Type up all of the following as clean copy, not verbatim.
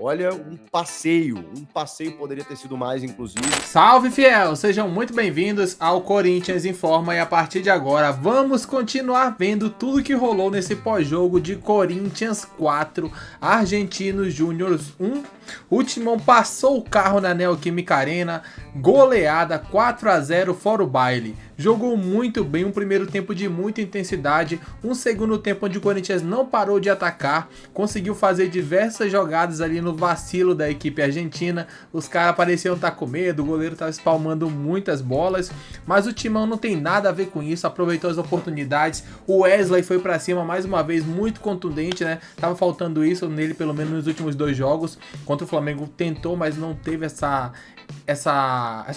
Olha, um passeio poderia ter sido mais, inclusive. Salve, fiel! Sejam muito bem-vindos ao Corinthians Informa e a partir de agora vamos continuar vendo tudo que rolou nesse pós-jogo de Corinthians 4, Argentinos Júnior 1. O Timão passou o carro na Neoquímica Arena, goleada 4-0 fora o baile. Jogou muito bem, um primeiro tempo de muita intensidade, um segundo tempo onde o Corinthians não parou de atacar, conseguiu fazer diversas jogadas ali no vacilo da equipe argentina, os caras pareciam estar com medo, o goleiro estava espalmando muitas bolas, mas o Timão não tem nada a ver com isso, aproveitou as oportunidades, o Wesley foi pra cima mais uma vez, muito contundente, né? Tava faltando isso nele pelo menos nos últimos 2 jogos, contra o Flamengo tentou, mas não teve essa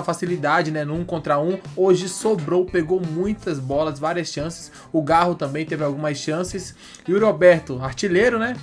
facilidade, né, no 1 contra 1. Hoje sobrou, pegou muitas bolas, várias chances. O Garro também teve algumas chances. E o Roberto, artilheiro, né?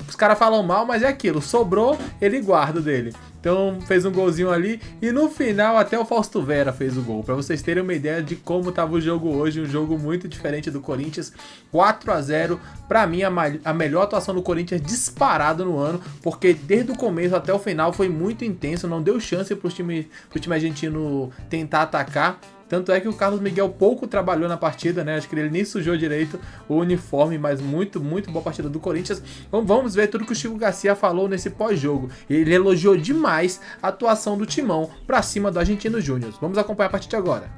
Os caras falam mal, mas é aquilo. Sobrou, ele guarda dele. Então fez um golzinho ali e no final até o Fausto Vera fez o gol. Para vocês terem uma ideia de como estava o jogo hoje, um jogo muito diferente do Corinthians. 4-0, para mim a melhor atuação do Corinthians disparado no ano, porque desde o começo até o final foi muito intenso, não deu chance pro time argentino tentar atacar. Tanto é que o Carlos Miguel pouco trabalhou na partida, né? Acho que ele nem sujou direito o uniforme, mas muito boa partida do Corinthians. Então vamos ver tudo que o Chico Garcia falou nesse pós-jogo. Ele elogiou demais a atuação do Timão pra cima do Argentinos Júnior. Vamos acompanhar a partir de agora.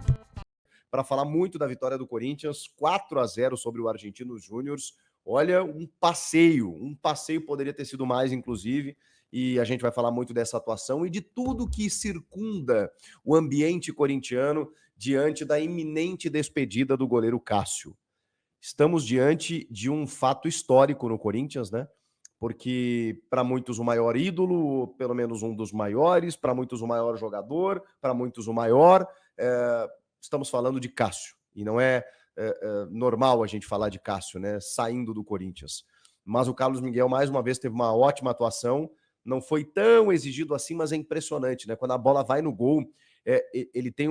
Para falar muito da vitória do Corinthians, 4-0 sobre o Argentinos Júnior. Olha, um passeio poderia ter sido mais, inclusive, e a gente vai falar muito dessa atuação e de tudo que circunda o ambiente corintiano diante da iminente despedida do goleiro Cássio. Estamos diante de um fato histórico no Corinthians, né? Porque para muitos o maior ídolo, pelo menos um dos maiores, para muitos o maior jogador, para muitos o maior, estamos falando de Cássio. E não é normal a gente falar de Cássio, né? Saindo do Corinthians. Mas o Carlos Miguel, mais uma vez, teve uma ótima atuação. Não foi tão exigido assim, mas é impressionante, né? Quando a bola vai no gol, ele tem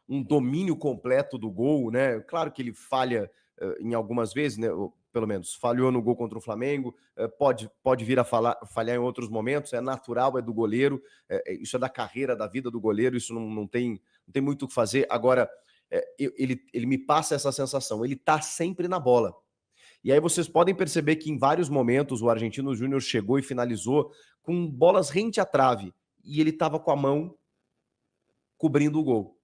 um domínio completo do gol, né? Claro que ele falha em algumas vezes, né? Ou, pelo menos falhou no gol contra o Flamengo, pode vir a falhar em outros momentos, é natural, é do goleiro, isso é da carreira, da vida do goleiro, isso não tem muito o que fazer. Agora, ele me passa essa sensação, ele tá sempre na bola. E aí vocês podem perceber que em vários momentos o Argentinos Júnior chegou e finalizou com bolas rente à trave, e ele estava com a mão cobrindo o gol.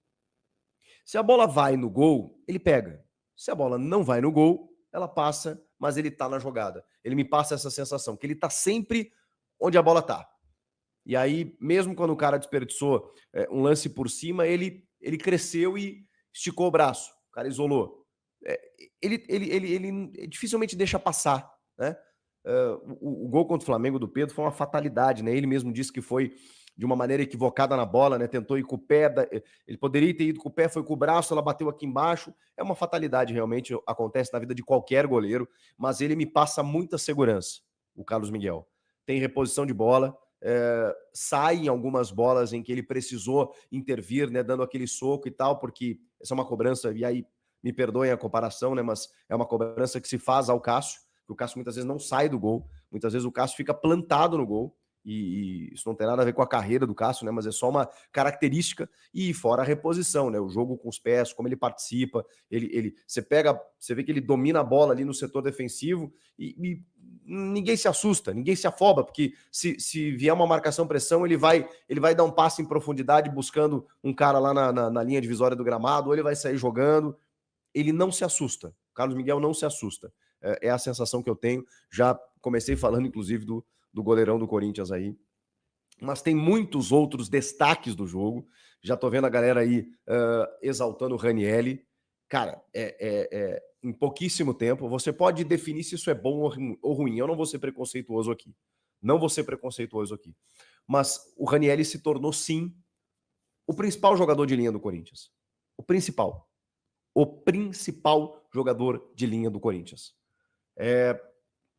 Se a bola vai no gol, ele pega. Se a bola não vai no gol, ela passa, mas ele tá na jogada. Ele me passa essa sensação, que ele tá sempre onde a bola tá. E aí, mesmo quando o cara desperdiçou um lance por cima, ele cresceu e esticou o braço. O cara isolou. Ele dificilmente deixa passar, né? O gol contra o Flamengo do Pedro foi uma fatalidade, né? Ele mesmo disse que foi de uma maneira equivocada na bola, né? Tentou ir com o pé, ele poderia ter ido com o pé, foi com o braço, ela bateu aqui embaixo. É uma fatalidade, realmente, acontece na vida de qualquer goleiro, mas ele me passa muita segurança, o Carlos Miguel. Tem reposição de bola, sai em algumas bolas em que ele precisou intervir, né? Dando aquele soco e tal, porque essa é uma cobrança, e aí me perdoem a comparação, né? Mas é uma cobrança que se faz ao Cássio, que o Cássio muitas vezes não sai do gol, muitas vezes o Cássio fica plantado no gol, e isso não tem nada a ver com a carreira do Cássio, né? Mas é só uma característica, e fora a reposição, né? O jogo com os pés, como ele participa, você vê que ele domina a bola ali no setor defensivo e ninguém se assusta, ninguém se afoba, porque se vier uma marcação-pressão, ele vai dar um passe em profundidade buscando um cara lá na linha divisória do gramado, ou ele vai sair jogando. Ele não se assusta. O Carlos Miguel não se assusta. É a sensação que eu tenho. Já comecei falando, inclusive, do goleirão do Corinthians aí. Mas tem muitos outros destaques do jogo. Já tô vendo a galera aí exaltando o Ranieri. Cara, em pouquíssimo tempo, você pode definir se isso é bom ou ruim. Eu não vou ser preconceituoso aqui. Não vou ser preconceituoso aqui. Mas o Ranieri se tornou, sim, o principal jogador de linha do Corinthians. O principal jogador de linha do Corinthians.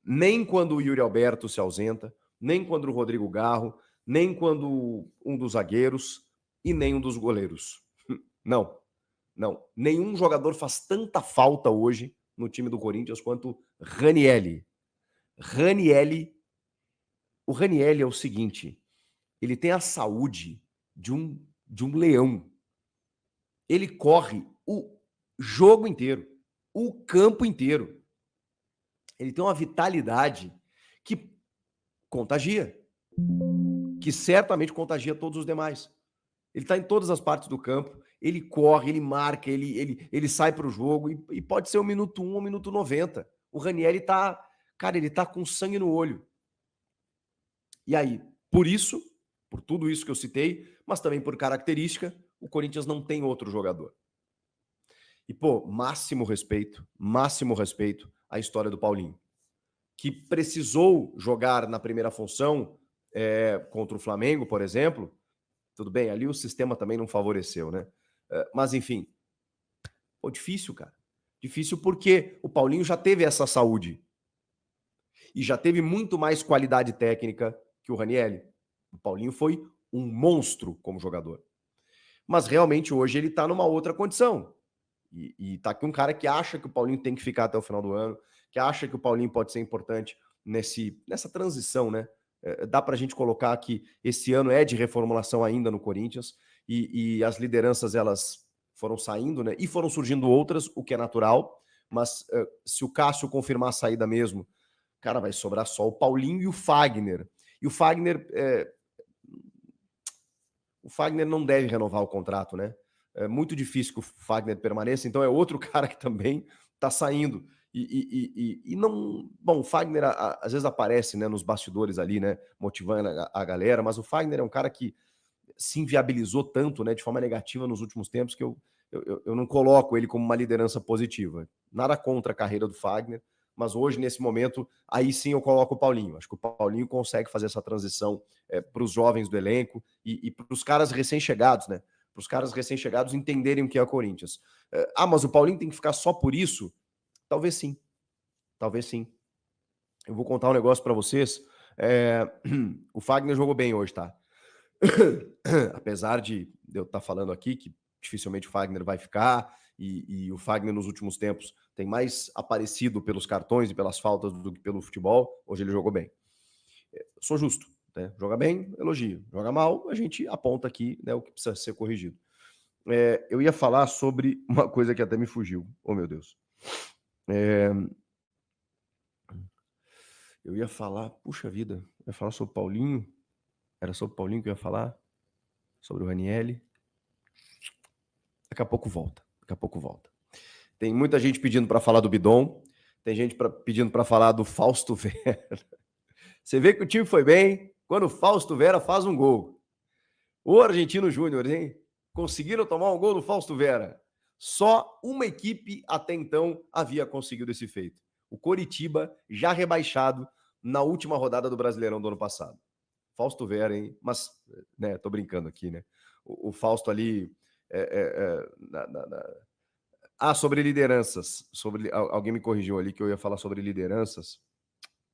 Nem quando o Yuri Alberto se ausenta, nem quando o Rodrigo Garro, nem quando um dos zagueiros e nem um dos goleiros. Não. Nenhum jogador faz tanta falta hoje no time do Corinthians quanto Ranieri. Ranieri. O Ranieri é o seguinte, ele tem a saúde de um leão. Ele corre o jogo inteiro, o campo inteiro. Ele tem uma vitalidade que contagia, que certamente contagia todos os demais. Ele está em todas as partes do campo, ele corre, ele marca, ele sai para o jogo e pode ser o minuto 1 ou minuto 90. O Ranieri tá, cara, ele tá com sangue no olho. E aí, por isso, por tudo isso que eu citei, mas também por característica, o Corinthians não tem outro jogador. E, pô, máximo respeito à história do Paulinho, que precisou jogar na primeira função contra o Flamengo, por exemplo. Tudo bem, ali o sistema também não favoreceu, né? Mas, enfim, pô, difícil, cara. Difícil porque o Paulinho já teve essa saúde e já teve muito mais qualidade técnica que o Ranieri. O Paulinho foi um monstro como jogador. Mas realmente hoje ele tá numa outra condição. E tá aqui um cara que acha que o Paulinho tem que ficar até o final do ano, que acha que o Paulinho pode ser importante nessa transição, né? Dá pra gente colocar que esse ano é de reformulação ainda no Corinthians e as lideranças elas foram saindo, né? E foram surgindo outras, o que é natural, mas se o Cássio confirmar a saída mesmo, cara, vai sobrar só o Paulinho e o Fagner. E o Fagner não deve renovar o contrato, né? É muito difícil que o Fagner permaneça, então é outro cara que também tá saindo. E não... Bom, o Fagner às vezes aparece, né, nos bastidores ali, né, motivando a galera, mas o Fagner é um cara que se inviabilizou tanto, né, de forma negativa nos últimos tempos que eu não coloco ele como uma liderança positiva. Nada contra a carreira do Fagner, mas hoje, nesse momento, aí sim eu coloco o Paulinho. Acho que o Paulinho consegue fazer essa transição para os jovens do elenco e para os caras recém-chegados, né? Para os caras recém-chegados entenderem o que é o Corinthians. Mas o Paulinho tem que ficar só por isso? Talvez sim. Talvez sim. Eu vou contar um negócio para vocês. O Fagner jogou bem hoje, tá? Apesar de eu estar falando aqui que dificilmente o Fagner vai ficar e o Fagner nos últimos tempos tem mais aparecido pelos cartões e pelas faltas do que pelo futebol, hoje ele jogou bem. Sou justo, né? Joga bem, elogio. Joga mal, a gente aponta aqui, né, o que precisa ser corrigido. Eu ia falar sobre uma coisa que até me fugiu. Oh, meu Deus. Eu ia falar, puxa vida, eu ia falar sobre o Paulinho. Era sobre o Paulinho que eu ia falar? Sobre o Ranieri. Daqui a pouco volta. Tem muita gente pedindo para falar do Bidon. Tem gente pedindo para falar do Fausto Vera. Você vê que o time foi bem quando o Fausto Vera faz um gol. O Argentino Júnior, hein? Conseguiram tomar um gol do Fausto Vera. Só uma equipe até então havia conseguido esse feito. O Coritiba, já rebaixado na última rodada do Brasileirão do ano passado. Fausto Vera, hein? Mas, né, tô brincando aqui, né? O Fausto ali... sobre lideranças. Alguém me corrigiu ali que eu ia falar sobre lideranças,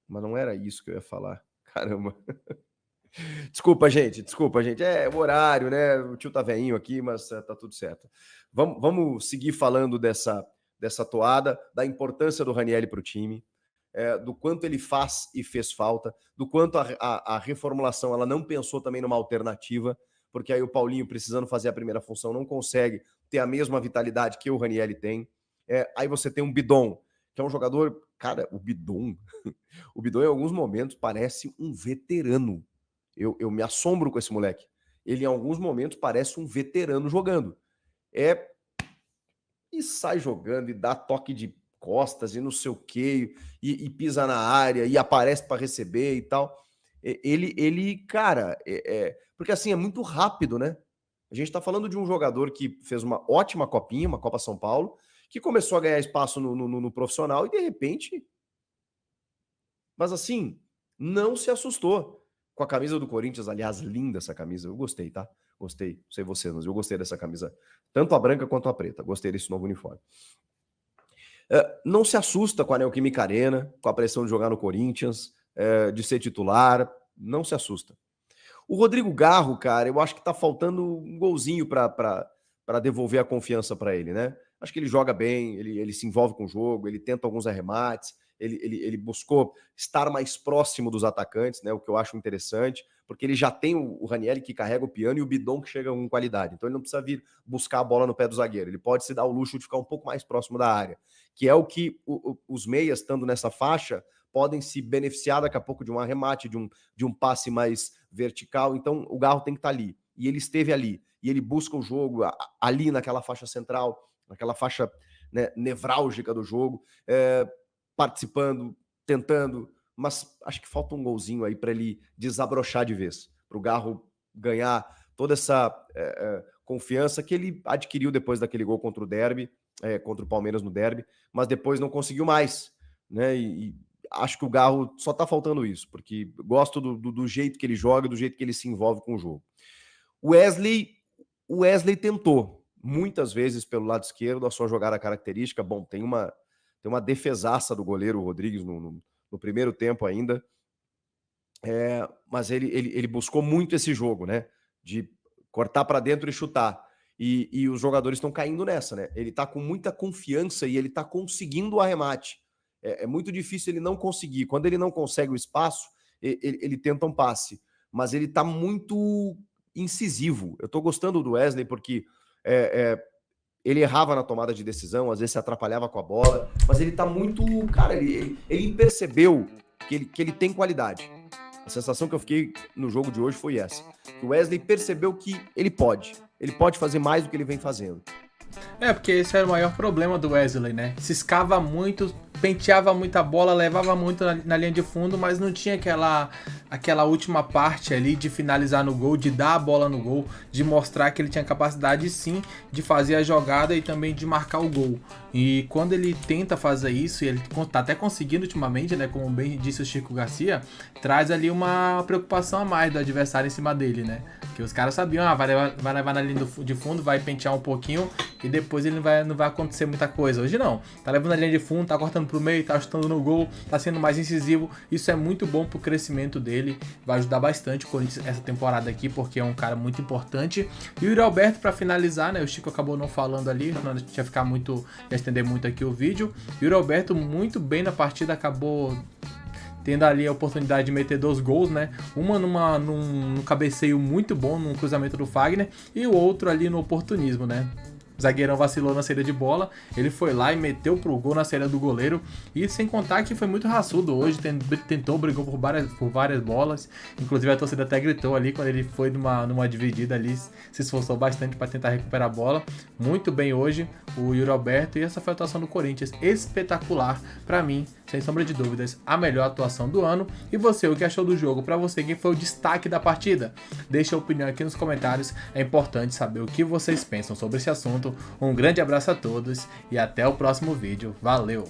mas não era isso que eu ia falar. Caramba. Desculpa, gente. É o horário, né? O tio tá velhinho aqui, mas tá tudo certo. Vamos seguir falando dessa toada, da importância do Ranieri para o time, do quanto ele faz e fez falta, do quanto a reformulação ela não pensou também numa alternativa, porque aí o Paulinho, precisando fazer a primeira função, não consegue ter a mesma vitalidade que o Ranieri tem. Aí você tem um Bidon, que é um jogador... Cara, o Bidon em alguns momentos parece um veterano. Eu me assombro com esse moleque. Ele, em alguns momentos, parece um veterano jogando. E sai jogando, e dá toque de costas, e não sei o quê, e pisa na área, e aparece para receber e tal. Ele cara... Porque, assim, é muito rápido, né? A gente tá falando de um jogador que fez uma ótima copinha, uma Copa São Paulo, que começou a ganhar espaço no profissional e, de repente... Mas, assim, não se assustou com a camisa do Corinthians. Aliás, linda essa camisa. Eu gostei, tá? Gostei. Não sei vocês, mas eu gostei dessa camisa. Tanto a branca quanto a preta. Gostei desse novo uniforme. Não se assusta com a Neoquímica Arena, com a pressão de jogar no Corinthians, de ser titular. Não se assusta. O Rodrigo Garro, cara, eu acho que tá faltando um golzinho para devolver a confiança para ele, né? Acho que ele joga bem, ele se envolve com o jogo, ele tenta alguns arremates, ele buscou estar mais próximo dos atacantes, né? O que eu acho interessante, porque ele já tem o Ranieri que carrega o piano e o Bidon que chega com qualidade. Então ele não precisa vir buscar a bola no pé do zagueiro. Ele pode se dar o luxo de ficar um pouco mais próximo da área, que é o que os meias, estando nessa faixa, podem se beneficiar daqui a pouco de um arremate, de um passe mais vertical. Então o Garro tem que estar ali. E ele esteve ali. E ele busca o jogo ali naquela faixa central, naquela faixa, né, nevrálgica do jogo, participando, tentando, mas acho que falta um golzinho aí para ele desabrochar de vez, para o Garro ganhar toda essa confiança que ele adquiriu depois daquele gol contra o Derby, contra o Palmeiras no Derby, mas depois não conseguiu mais, né? E acho que o Garro só tá faltando isso, porque gosto do jeito que ele joga, do jeito que ele se envolve com o jogo. O Wesley tentou muitas vezes pelo lado esquerdo a sua jogada característica. Bom, tem uma defesaça do goleiro Rodrigues no primeiro tempo ainda, mas ele buscou muito esse jogo, né? De cortar para dentro e chutar. E os jogadores estão caindo nessa, né? Ele tá com muita confiança e ele tá conseguindo o arremate. É muito difícil ele não conseguir. Quando ele não consegue o espaço, ele tenta um passe. Mas ele tá muito incisivo. Eu tô gostando do Wesley porque ele errava na tomada de decisão, às vezes se atrapalhava com a bola, mas ele tá muito... Cara, ele percebeu que ele tem qualidade. A sensação que eu fiquei no jogo de hoje foi essa. O Wesley percebeu que ele pode fazer mais do que ele vem fazendo. Porque esse era o maior problema do Wesley, né? Ciscava muito, penteava muita bola, levava muito na linha de fundo, mas não tinha aquela última parte ali de finalizar no gol, de dar a bola no gol, de mostrar que ele tinha capacidade sim de fazer a jogada e também de marcar o gol. E quando ele tenta fazer isso, e ele tá até conseguindo ultimamente, né? Como bem disse o Chico Garcia, traz ali uma preocupação a mais do adversário em cima dele, né? Porque os caras sabiam, vai levar na linha de fundo, vai pentear um pouquinho e depois ele não vai acontecer muita coisa. Hoje não, tá levando na linha de fundo, tá cortando pro meio, tá chutando no gol, tá sendo mais incisivo. Isso é muito bom pro crescimento dele, vai ajudar bastante o Corinthians essa temporada aqui, porque é um cara muito importante. E o Yuri Alberto, pra finalizar, né, o Chico acabou não falando ali, não ia ficar muito, ia estender muito aqui o vídeo. Yuri Alberto muito bem na partida, acabou tendo ali a oportunidade de meter 2 gols, né? Uma num cabeceio muito bom, num cruzamento do Fagner, e o outro ali no oportunismo, né? O zagueirão vacilou na saída de bola, ele foi lá e meteu pro gol na saída do goleiro, e sem contar que foi muito raçudo hoje, brigou por várias bolas, inclusive a torcida até gritou ali quando ele foi numa dividida ali, se esforçou bastante para tentar recuperar a bola. Muito bem hoje o Yuri Alberto, e essa foi a atuação do Corinthians, espetacular para mim, sem sombra de dúvidas, a melhor atuação do ano. E você, o que achou do jogo? Para você, quem foi o destaque da partida? Deixa a opinião aqui nos comentários, é importante saber o que vocês pensam sobre esse assunto. Um grande abraço a todos e até o próximo vídeo. Valeu!